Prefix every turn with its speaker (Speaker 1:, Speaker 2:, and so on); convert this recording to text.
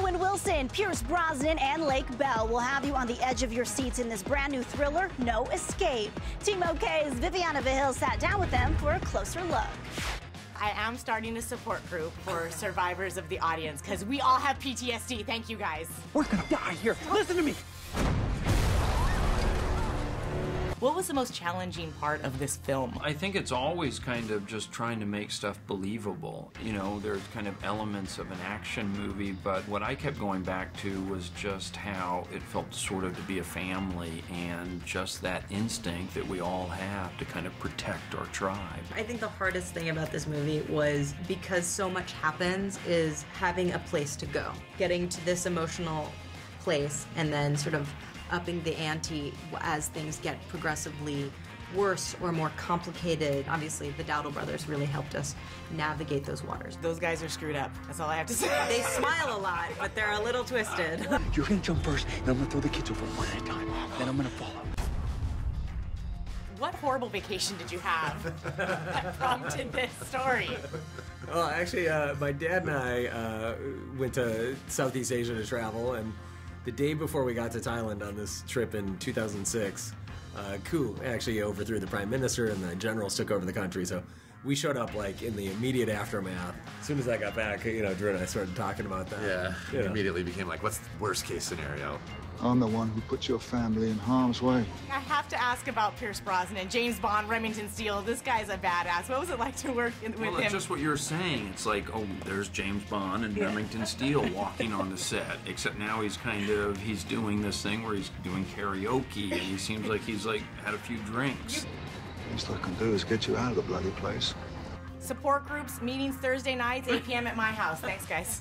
Speaker 1: Owen Wilson, Pierce Brosnan, and Lake Bell will have you on the edge of your seats in this brand new thriller, No Escape. Team OK's Viviana Vigil sat down with them for a closer look.
Speaker 2: I am starting a support group for survivors of the audience because we all have PTSD. Thank you, guys.
Speaker 3: We're gonna die here. Listen to me.
Speaker 2: What was the most challenging part of this film?
Speaker 4: I think it's always kind of just trying to make stuff believable. You know, there's kind of elements of an action movie, but what I kept going back to was just how it felt sort of to be a family and just that instinct that we all have to kind of protect our tribe.
Speaker 5: I think the hardest thing about this movie was because so much happens is having a place to go. Getting to this emotional place and then sort of upping the ante as things get progressively worse or more complicated. Obviously, the Dowdle brothers really helped us navigate those waters.
Speaker 2: Those guys are screwed up. That's all I have to say.
Speaker 5: They smile a lot, but they're a little twisted.
Speaker 3: You're gonna jump first, and I'm gonna throw the kids over one at a time. Then I'm gonna follow.
Speaker 2: What horrible vacation did you have that prompted this story?
Speaker 6: Well, actually, my dad and I went to Southeast Asia to travel, and the day before we got to Thailand on this trip in 2006, coup actually overthrew the prime minister and the generals took over the country. So we showed up like in the immediate aftermath. As soon as I got back, Drew and I started talking about that.
Speaker 7: Yeah, it immediately became like, what's the worst case scenario?
Speaker 8: I'm the one who put your family in harm's way.
Speaker 2: I have to ask about Pierce Brosnan, James Bond, Remington Steele. This guy's a badass. What was it like to work with him?
Speaker 4: Well, it's just what you're saying. It's like, oh, there's James Bond and Remington Steele walking on the set. Except now he's doing this thing where he's doing karaoke, and he seems like he's had a few drinks.
Speaker 8: Least I can do is get you out of the bloody place.
Speaker 2: Support groups, meetings Thursday nights, 8 p.m. at my house. Thanks, guys.